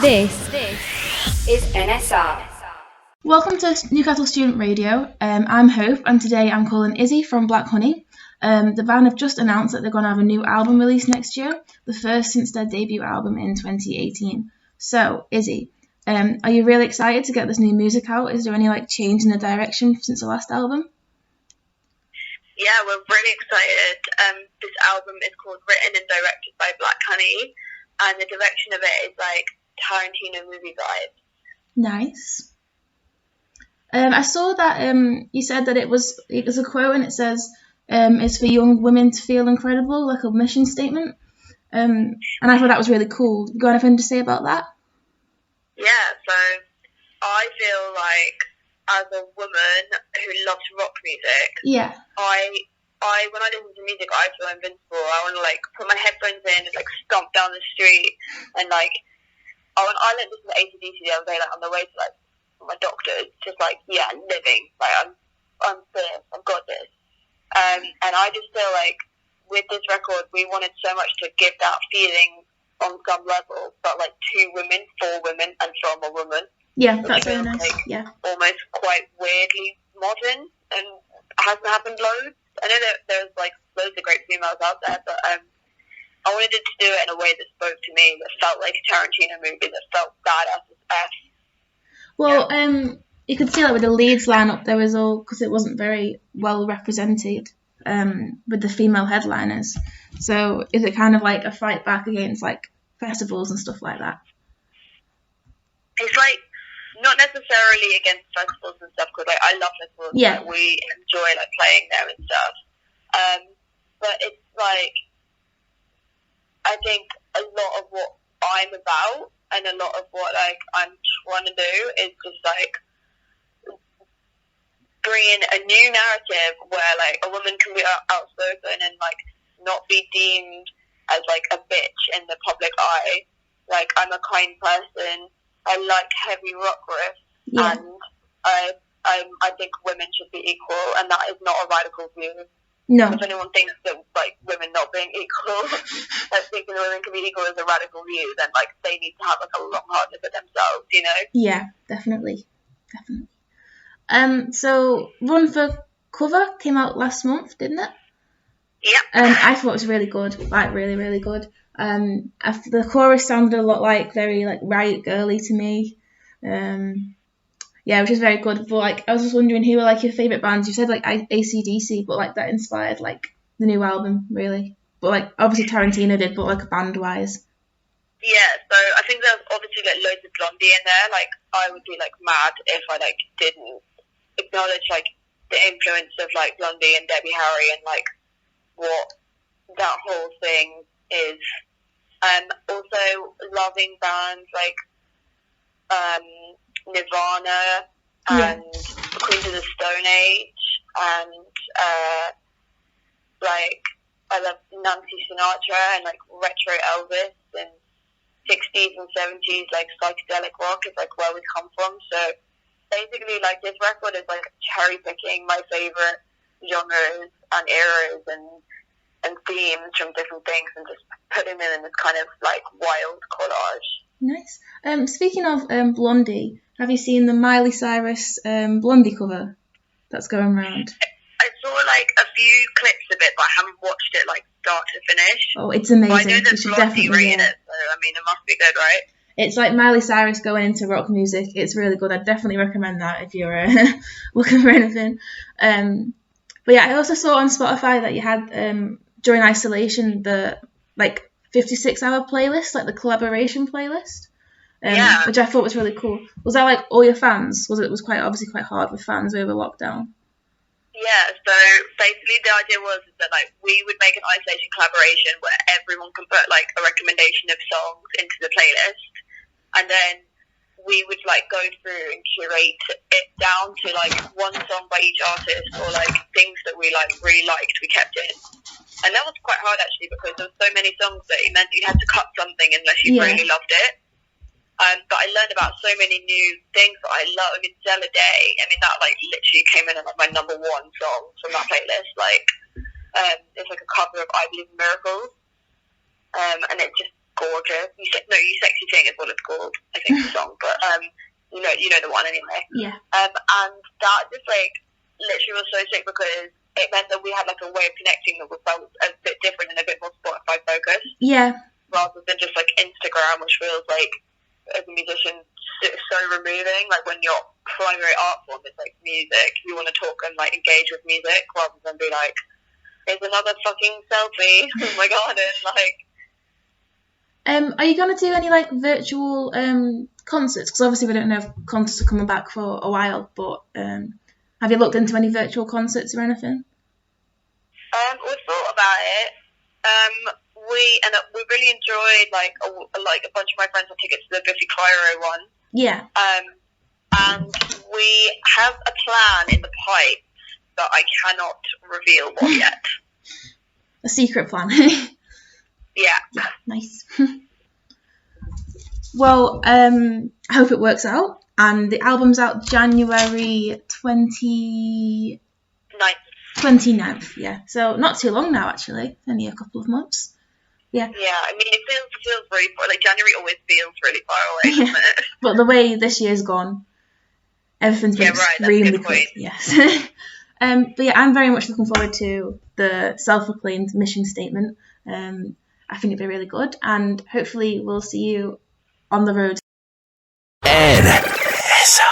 This is NSR. Welcome to Newcastle Student Radio. I'm Hope, and today I'm calling Izzy from Black Honey. The band have just announced that they're going to have a new album release next year, the first since their debut album in 2018. So, Izzy, are you really excited to get this new music out? Is there any change in the direction since the last album? Yeah, we're really excited. This album is called Written and Directed by Black Honey, and the direction of it is Tarantino movie vibes. Nice. I saw that you said that it was a quote, and it says it's for young women to feel incredible, like a mission statement. And I thought that was really cool. You got anything to say about that? Yeah, so I feel like as a woman who loves rock music, yeah, I when I listen to music, I feel invincible. I want to put my headphones in and stomp down the street, and I listened to AC/DC the other day on the way to my doctor's, just living. I'm this, I've got this, and I just feel like with this record we wanted so much to give that feeling on some level, but to women, for women, and from a woman. Yeah, that's very nice. Yeah, almost quite weirdly modern, and hasn't happened loads. I know that there's loads of great females out there, but I wanted to do it in a way that spoke to me, that felt like a Tarantino movie, that felt badass as F. Well, yeah. You could see with the Leeds lineup, there was all, because it wasn't very well represented with the female headliners. So is it kind of a fight back against festivals and stuff like that? It's not necessarily against festivals and stuff, because I love festivals. Yeah. We enjoy playing there and stuff. But it's I think a lot of what I'm about and a lot of what I'm trying to do is just bring in a new narrative where a woman can be outspoken and not be deemed as a bitch in the public eye. I'm a kind person. I like heavy rock riffs, yeah. And I think women should be equal, and that is not a radical view. No. If anyone thinks that women not being equal, thinking that women can be equal is a radical view, then they need to have a long hard look at themselves, you know? Yeah, definitely. So Run for Cover came out last month, didn't it? Yeah. I thought it was really good, really, really good. The chorus sounded a lot very Riot Girly to me. Yeah, which is very good. But I was just wondering who were your favourite bands. You said AC/DC, but that inspired the new album really. But obviously Tarantino did, but band wise. Yeah, so I think there's obviously loads of Blondie in there. I would be mad if I didn't acknowledge the influence of Blondie and Debbie Harry and what that whole thing is. Also loving bands Nirvana and Queens of the Stone Age, and I love Nancy Sinatra and retro Elvis and 60s and 70s psychedelic rock is where we come from. So basically this record is cherry picking my favorite genres and eras and themes from different things and just putting them in this kind of wild collage. Nice. Speaking of Blondie, have you seen the Miley Cyrus Blondie cover that's going around? I saw a few clips of it, but I haven't watched it start to finish. Oh, it's amazing. But I know that Blondie rated it, so it must be good, right? It's Miley Cyrus going into rock music. It's really good. I'd definitely recommend that if you're looking for anything. But yeah, I also saw on Spotify that you had during isolation the 56-hour playlist, the collaboration playlist, which I thought was really cool. Was that all your fans? Was it quite hard with fans over lockdown? Yeah, so basically the idea was that we would make an isolation collaboration where everyone can put a recommendation of songs into the playlist, and then we would go through and curate it down to one song by each artist, or things that we really liked we kept in. And that was quite hard actually, because there were so many songs that it meant you had to cut something unless you really loved it. But I learned about so many new things that I love. I mean, Zella Day, that literally came in as my number one song from that playlist. It's a cover of I Believe in Miracles. And it just gorgeous. You Sexy Thing is what it's called, I think, the song, but you know the one anyway. Yeah. And that just like literally was so sick because it meant that we had like a way of connecting that was felt a bit different and a bit more Spotify focused. Yeah. Rather than just like Instagram, which feels like as a musician it's so removing. Like when your primary art form is like music, you want to talk and like engage with music rather than be like, there's another fucking selfie in my garden. Like, are you going to do any like virtual concerts? Because obviously we don't know if concerts are coming back for a while, but have you looked into any virtual concerts or anything? We thought about it. We really enjoyed like a bunch of my friends had tickets to the Biffy Clyro one. Yeah. And we have a plan in the pipe that I cannot reveal what yet. A secret plan. Yeah. Yeah, nice. Well, I hope it works out. And the album's out January 29th, yeah. So not too long now, actually. Only a couple of months. Yeah. Yeah, I mean, it feels really far. Like, January always feels really far away, doesn't it? But the way this year's gone, everything's been extremely quick. Yes. But yeah, I'm very much looking forward to the self-proclaimed mission statement. I think it'd be really good, and hopefully we'll see you on the road. NSR.